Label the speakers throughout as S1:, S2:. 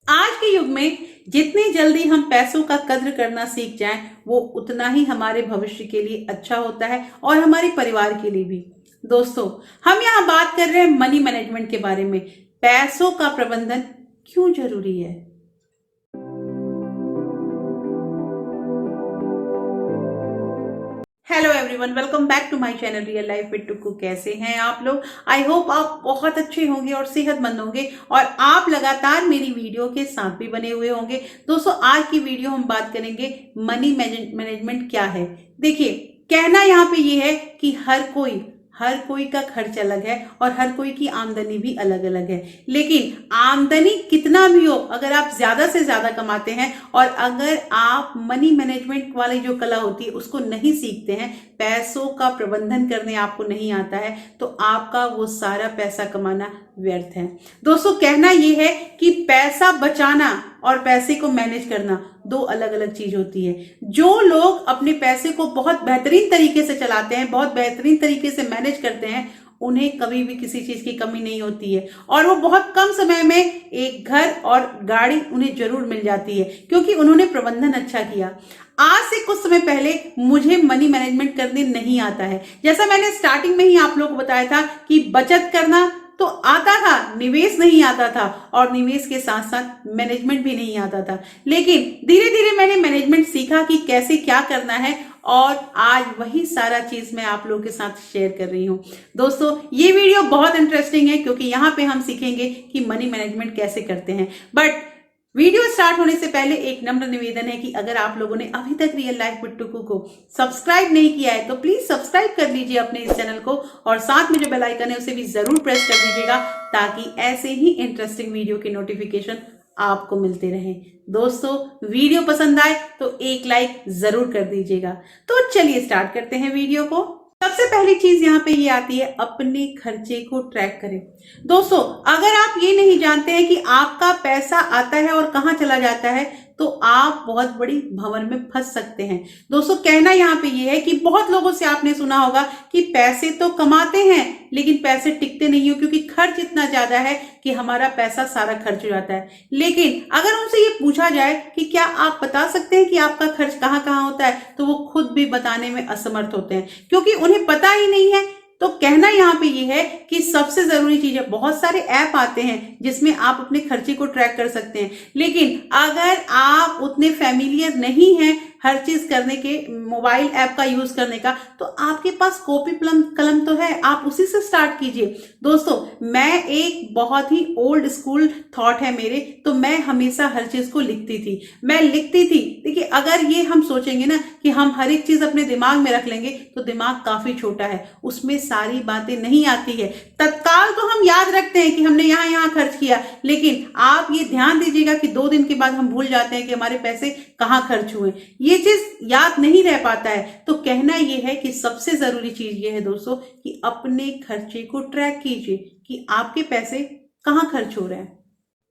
S1: आज के युग में जितनी जल्दी हम पैसों का कद्र करना सीख जाएं, वो उतना ही हमारे भविष्य के लिए अच्छा होता है और हमारे परिवार के लिए भी। दोस्तों, हम यहाँ बात कर रहे हैं मनी मैनेजमेंट के बारे में। पैसों का प्रबंधन क्यों जरूरी है? Hello everyone, welcome back to my channel real life with Tuku. कैसे हैं आप लोग? आई होप आप बहुत अच्छे होंगे और सेहतमंद होंगे और आप लगातार मेरी वीडियो के साथ भी बने हुए होंगे। दोस्तों, आज की वीडियो हम बात करेंगे मनी मैनेजमेंट क्या है। देखिए, कहना यहाँ पे ये है कि हर कोई का खर्च अलग है और हर कोई की आमदनी भी अलग अलग है। लेकिन आमदनी कितना भी हो, अगर आप ज्यादा से ज्यादा कमाते हैं और अगर आप मनी मैनेजमेंट वाली जो कला होती है उसको नहीं सीखते हैं, पैसों का प्रबंधन करने आपको नहीं आता है, तो आपका वो सारा पैसा कमाना व्यर्थ है। दोस्तों, कहना यह है कि पैसा बचाना और पैसे को मैनेज करना दो अलग अलग चीज होती है। जो लोग अपने पैसे को बहुत बेहतरीन तरीके से चलाते हैं, बहुत बेहतरीन तरीके से मैनेज करते हैं, उन्हें कभी भी किसी चीज की कमी नहीं होती है और वो बहुत कम समय में एक घर और गाड़ी उन्हें जरूर मिल जाती है, क्योंकि उन्होंने प्रबंधन अच्छा किया। आज से कुछ समय पहले मुझे मनी मैनेजमेंट करने नहीं आता है। जैसा मैंने स्टार्टिंग में ही आप लोगों को बताया था कि बचत करना तो आता था, निवेश नहीं आता था और निवेश के साथ साथ मैनेजमेंट भी नहीं आता था। लेकिन धीरे धीरे मैंने मैनेजमेंट सीखा कि कैसे क्या करना है और आज वही सारा चीज मैं आप लोगों के साथ शेयर कर रही हूं। दोस्तों, ये वीडियो बहुत इंटरेस्टिंग है क्योंकि यहाँ पे हम सीखेंगे कि मनी मैनेजमेंट कैसे करते हैं। बट वीडियो स्टार्ट होने से पहले एक नम्र निवेदन है कि अगर आप लोगों ने अभी तक रियल लाइफ विद टुकू को सब्सक्राइब नहीं किया है तो प्लीज सब्सक्राइब कर लीजिए अपने इस चैनल को और साथ में जो बेल आइकन है उसे भी जरूर प्रेस कर दीजिएगा, ताकि ऐसे ही इंटरेस्टिंग वीडियो की नोटिफिकेशन आपको मिलते रहें। दोस्तों, वीडियो पसंद आए तो एक लाइक जरूर कर दीजिएगा। तो चलिए स्टार्ट करते हैं वीडियो को। सबसे पहली चीज यहाँ पे ये आती है, अपने खर्चे को ट्रैक करें। दोस्तों, अगर आप ये नहीं जानते हैं कि आपका पैसा आता है और कहाँ चला जाता है, तो आप बहुत बड़ी भंवर में फंस सकते हैं। दोस्तों, कहना यहाँ पे ये है कि बहुत लोगों से आपने सुना होगा कि पैसे तो कमाते हैं लेकिन पैसे टिकते नहीं हो, क्योंकि खर्च इतना ज्यादा है कि हमारा पैसा सारा खर्च हो जाता है। लेकिन अगर उनसे ये पूछा जाए कि क्या आप बता सकते हैं कि आपका खर्च कहाँ कहाँ होता है, तो वो खुद भी बताने में असमर्थ होते हैं, क्योंकि उन्हें पता ही नहीं है। तो कहना यहाँ पे ये है कि सबसे जरूरी चीज है, बहुत सारे ऐप आते हैं जिसमें आप अपने खर्चे को ट्रैक कर सकते हैं, लेकिन अगर आप उतने फैमिलियर नहीं हैं हर चीज करने के, मोबाइल ऐप का यूज करने का, तो आपके पास कॉपी कलम तो है, आप उसी से स्टार्ट कीजिए। दोस्तों, मैं एक बहुत ही ओल्ड स्कूल थॉट है मेरे, तो मैं हमेशा हर चीज को लिखती थी। देखिए, अगर ये हम सोचेंगे ना कि हम हर एक चीज अपने दिमाग में रख लेंगे, तो दिमाग काफी छोटा है, उसमें सारी बातें नहीं आती है। तत्काल तो हम याद रखते हैं कि हमने यहाँ यहाँ खर्च किया, लेकिन आप ये ध्यान दीजिएगा कि 2 दिन के बाद हम भूल जाते हैं कि हमारे पैसे कहाँ खर्च हुए, ये चीज याद नहीं रह पाता है। तो कहना यह है कि सबसे जरूरी चीज ये है दोस्तों कि अपने खर्चे को ट्रैक कीजिए कि आपके पैसे कहाँ खर्च हो रहे हैं।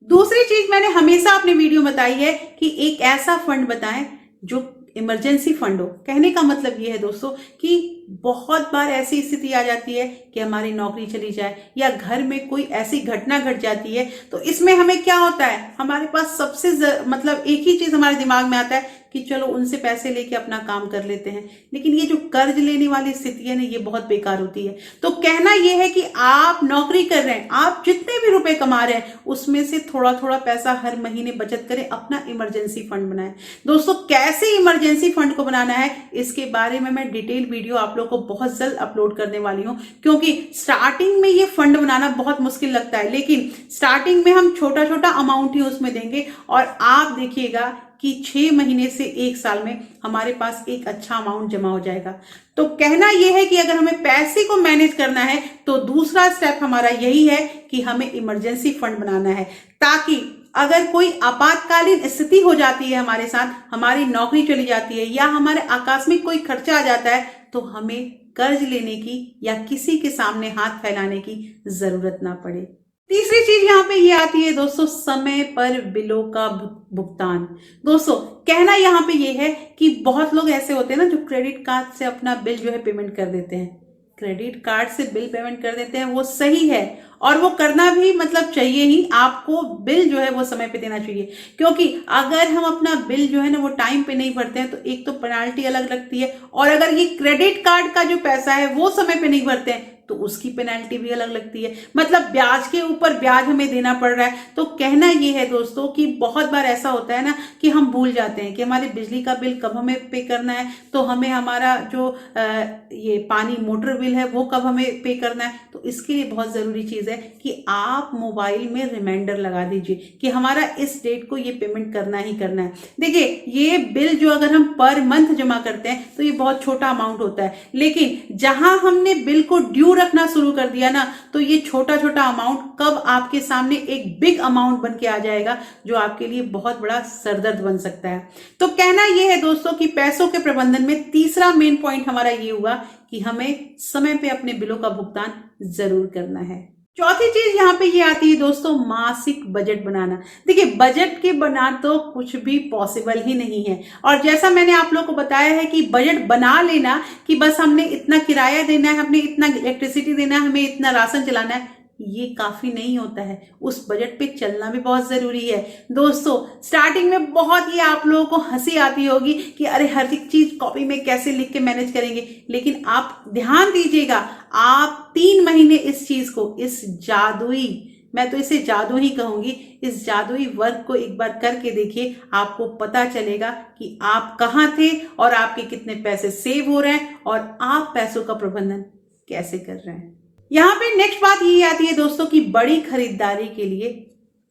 S1: दूसरी चीज मैंने हमेशा अपने वीडियो में बताई है कि एक ऐसा फंड बताएं जो इमरजेंसी फंड हो। कहने का मतलब ये है दोस्तों कि बहुत बार ऐसी स्थिति आ जाती है कि हमारी नौकरी चली जाए या घर में कोई ऐसी घटना घट जाती है, तो इसमें हमें क्या होता है, हमारे पास सबसे मतलब एक ही चीज हमारे दिमाग में आता है कि चलो उनसे पैसे लेके अपना काम कर लेते हैं। लेकिन ये जो कर्ज लेने वाली स्थिति है ना, ये बहुत बेकार होती है। तो कहना यह है कि आप नौकरी कर रहे हैं, आप जितने भी रुपए कमा रहे हैं उसमें से थोड़ा थोड़ा पैसा हर महीने बचत करें, अपना इमरजेंसी फंड बनाएं। दोस्तों, कैसे इमरजेंसी फंड को बनाना है, इसके बारे में मैं डिटेल वीडियो आप लोग को बहुत जल्द अपलोड करने वाली हूं, क्योंकि स्टार्टिंग में ये फंड बनाना बहुत मुश्किल लगता है, लेकिन स्टार्टिंग में हम छोटा छोटा अमाउंट ही उसमें देंगे और आप देखिएगा कि 6 महीने से 1 साल में हमारे पास एक अच्छा अमाउंट जमा हो जाएगा। तो कहना यह है कि अगर हमें पैसे को मैनेज करना है तो दूसरा स्टेप हमारा यही है कि हमें इमरजेंसी फंड बनाना है, ताकि अगर कोई आपातकालीन स्थिति हो जाती है हमारे साथ, हमारी नौकरी चली जाती है या हमारे आकस्मिक कोई खर्चा आ जाता है, तो हमें कर्ज लेने की या किसी के सामने हाथ फैलाने की जरूरत ना पड़े। तीसरी चीज यहाँ पे ये आती है दोस्तों, समय पर बिलों का भुगतान। दोस्तों, कहना यहाँ पे ये है कि बहुत लोग ऐसे होते हैं ना जो क्रेडिट कार्ड से अपना बिल जो है पेमेंट कर देते हैं। क्रेडिट कार्ड से बिल पेमेंट कर देते हैं, वो सही है और वो करना भी मतलब चाहिए ही। आपको बिल जो है वो समय पे देना चाहिए, क्योंकि अगर हम अपना बिल जो है ना वो टाइम पे नहीं भरते हैं तो एक तो पेनाल्टी अलग लगती है, और अगर ये क्रेडिट कार्ड का जो पैसा है वो समय पे नहीं भरते हैं तो उसकी पेनल्टी भी अलग लगती है। मतलब ब्याज के ऊपर ब्याज हमें देना पड़ रहा है। तो कहना ये है दोस्तों कि बहुत बार ऐसा होता है ना कि हम भूल जाते हैं कि हमारे बिजली का बिल कब हमें पे करना है, तो हमें हमारा जो ये पानी मोटर बिल है वो कब हमें पे करना है। तो इसके लिए बहुत ज़रूरी चीज़ है कि आप मोबाइल में रिमाइंडर लगा दीजिए कि हमारा इस डेट को ये पेमेंट करना ही करना है। देखिए, ये बिल जो अगर हम पर मंथ जमा करते हैं तो ये बहुत छोटा अमाउंट होता है, लेकिन जहां हमने बिल को ड्यू रखना शुरू कर दिया ना तो ये छोटा छोटा अमाउंट कब आपके सामने एक बिग अमाउंट बन के आ जाएगा, जो आपके लिए बहुत बड़ा सरदर्द बन सकता है। तो कहना यह है दोस्तों कि पैसों के प्रबंधन में तीसरा मेन पॉइंट हमारा ये हुआ कि हमें समय पे अपने बिलों का भुगतान जरूर करना है। चौथी चीज यहाँ पे ये आती है दोस्तों, मासिक बजट बनाना। देखिए, बजट के बना तो कुछ भी पॉसिबल ही नहीं है, और जैसा मैंने आप लोगों को बताया है कि बजट बना लेना कि बस हमने इतना किराया देना है, हमने इतना इलेक्ट्रिसिटी देना है, हमें इतना राशन चलाना है, ये काफी नहीं होता है। उस बजट पे चलना भी बहुत जरूरी है दोस्तों। स्टार्टिंग में बहुत ही आप लोगों को हंसी आती होगी कि अरे हर एक चीज कॉपी में कैसे लिख के मैनेज करेंगे, लेकिन आप ध्यान दीजिएगा, आप 3 महीने इस चीज को, इस जादुई, मैं तो इसे जादू ही कहूंगी, इस जादुई वर्क को एक बार करके देखिए, आपको पता चलेगा कि आप कहाँ थे और आपके कितने पैसे सेव हो रहे हैं और आप पैसों का प्रबंधन कैसे कर रहे हैं। यहाँ पे नेक्स्ट बात ये आती है दोस्तों कि बड़ी खरीदारी के लिए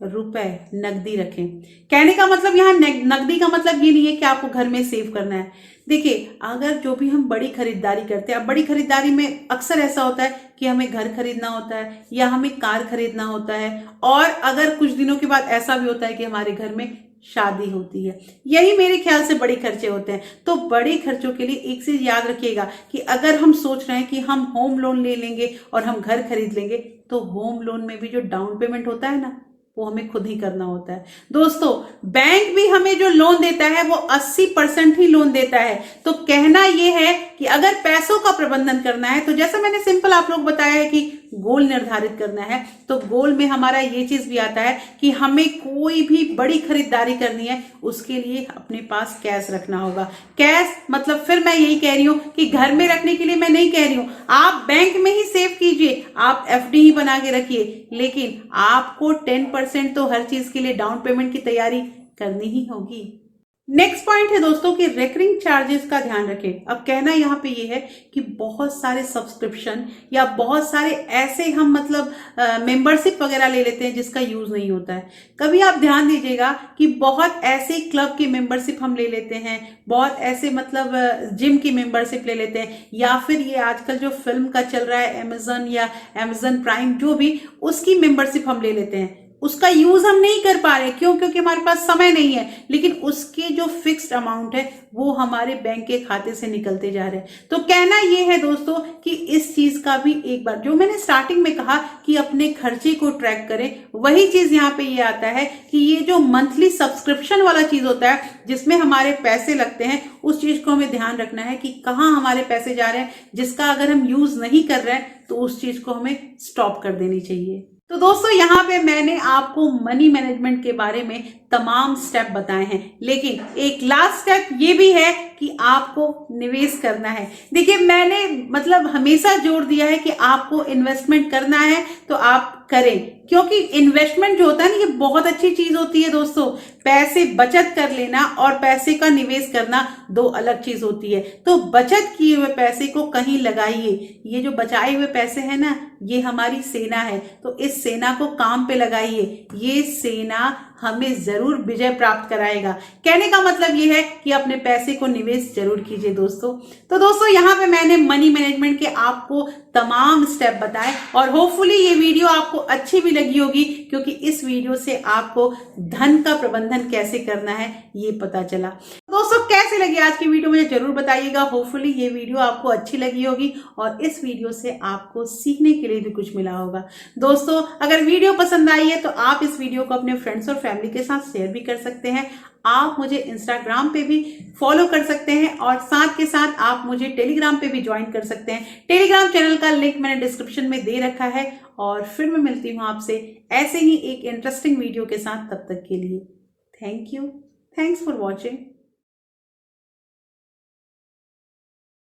S1: रुपए नकदी रखें। कहने का मतलब यहाँ नकदी का मतलब ये नहीं है कि आपको घर में सेव करना है। देखिए, अगर जो भी हम बड़ी खरीदारी करते हैं, अब बड़ी खरीदारी में अक्सर ऐसा होता है कि हमें घर खरीदना होता है या हमें कार खरीदना होता है, और अगर कुछ दिनों के बाद ऐसा भी होता है कि हमारे घर में शादी होती है। यही मेरे ख्याल से बड़े खर्चे होते हैं। तो बड़े खर्चों के लिए एक चीज याद रखिएगा कि अगर हम सोच रहे हैं कि हम होम लोन ले लेंगे और हम घर खरीद लेंगे, तो होम लोन में भी जो डाउन पेमेंट होता है ना, वो हमें खुद ही करना होता है दोस्तों। बैंक भी हमें जो लोन देता है वो 80% ही लोन देता है। तो कहना यह है कि अगर पैसों का प्रबंधन करना है तो जैसा मैंने सिंपल आप लोग बताया है कि गोल निर्धारित करना है, तो गोल में हमारा ये चीज भी आता है कि हमें कोई भी बड़ी खरीदारी करनी है उसके लिए अपने पास कैश रखना होगा। कैश मतलब फिर मैं यही कह रही हूं कि घर में रखने के लिए मैं नहीं कह रही हूं, आप बैंक में ही सेव कीजिए, आप एफडी ही बना के रखिए, लेकिन आपको 10% तो हर चीज के लिए डाउन पेमेंट की तैयारी करनी ही होगी। नेक्स्ट पॉइंट है दोस्तों कि रिकरिंग चार्जेस का ध्यान रखें। अब कहना यहाँ पे ये है कि बहुत सारे सब्सक्रिप्शन या बहुत सारे ऐसे हम मतलब मेंबरशिप वगैरह ले लेते हैं जिसका यूज नहीं होता है। कभी आप ध्यान दीजिएगा कि बहुत ऐसे क्लब की मेंबरशिप हम ले लेते हैं, बहुत ऐसे मतलब जिम की मेंबरशिप ले लेते हैं, या फिर ये आजकल जो फिल्म का चल रहा है अमेजन या अमेजन प्राइम, जो भी उसकी मेंबरशिप हम ले लेते हैं। उसका यूज हम नहीं कर पा रहे, क्यों? क्योंकि हमारे पास समय नहीं है, लेकिन उसके जो फिक्स्ड अमाउंट है वो हमारे बैंक के खाते से निकलते जा रहे हैं। तो कहना यह है दोस्तों कि इस चीज का भी एक बार, जो मैंने स्टार्टिंग में कहा कि अपने खर्चे को ट्रैक करें, वही चीज यहाँ पे ये आता है कि ये जो मंथली सब्सक्रिप्शन वाला चीज होता है जिसमें हमारे पैसे लगते हैं, उस चीज को हमें ध्यान रखना है कि कहाँ हमारे पैसे जा रहे हैं, जिसका अगर हम यूज नहीं कर रहे हैं तो उस चीज को हमें स्टॉप कर देनी चाहिए। तो दोस्तों, यहाँ पे मैंने आपको मनी मैनेजमेंट के बारे में तमाम स्टेप बताए हैं, लेकिन एक लास्ट स्टेप ये भी है कि आपको निवेश करना है। देखिए, मैंने मतलब हमेशा जोर दिया है कि आपको इन्वेस्टमेंट करना है तो आप करें, क्योंकि इन्वेस्टमेंट जो होता है ना, ये बहुत अच्छी चीज होती है दोस्तों। पैसे बचत कर लेना और पैसे का निवेश करना दो अलग चीज होती है। तो बचत किए हुए पैसे को कहीं लगाइए। ये जो बचाए हुए पैसे हैं ना, ये हमारी सेना है, तो इस सेना को काम पे लगाइए। ये सेना हमें जरूर विजय प्राप्त कराएगा। कहने का मतलब ये है कि अपने पैसे को निवेश जरूर कीजिए दोस्तों। तो दोस्तों, यहाँ पे मैंने मनी मैनेजमेंट के आपको तमाम स्टेप बताए, और होपफुली ये वीडियो आपको अच्छी भी लगी होगी, क्योंकि इस वीडियो से आपको धन का प्रबंधन कैसे करना है ये पता चला। दोस्तों, कैसे लगी आज की वीडियो मुझे जरूर बताइएगा। होपफुली ये वीडियो आपको अच्छी लगी होगी और इस वीडियो से आपको सीखने के लिए भी कुछ मिला होगा। दोस्तों अगर वीडियो पसंद आई है तो आप इस वीडियो को अपने फ्रेंड्स और फैमिली के साथ शेयर भी कर सकते हैं। आप मुझे इंस्टाग्राम पे भी फॉलो कर सकते हैं और साथ के साथ आप मुझे टेलीग्राम पे भी ज्वाइन कर सकते हैं। टेलीग्राम चैनल का लिंक मैंने डिस्क्रिप्शन में दे रखा है। और फिर मैं मिलती हूँ आपसे ऐसे ही एक इंटरेस्टिंग वीडियो के साथ। तब तक के लिए thank you. Thanks for watching.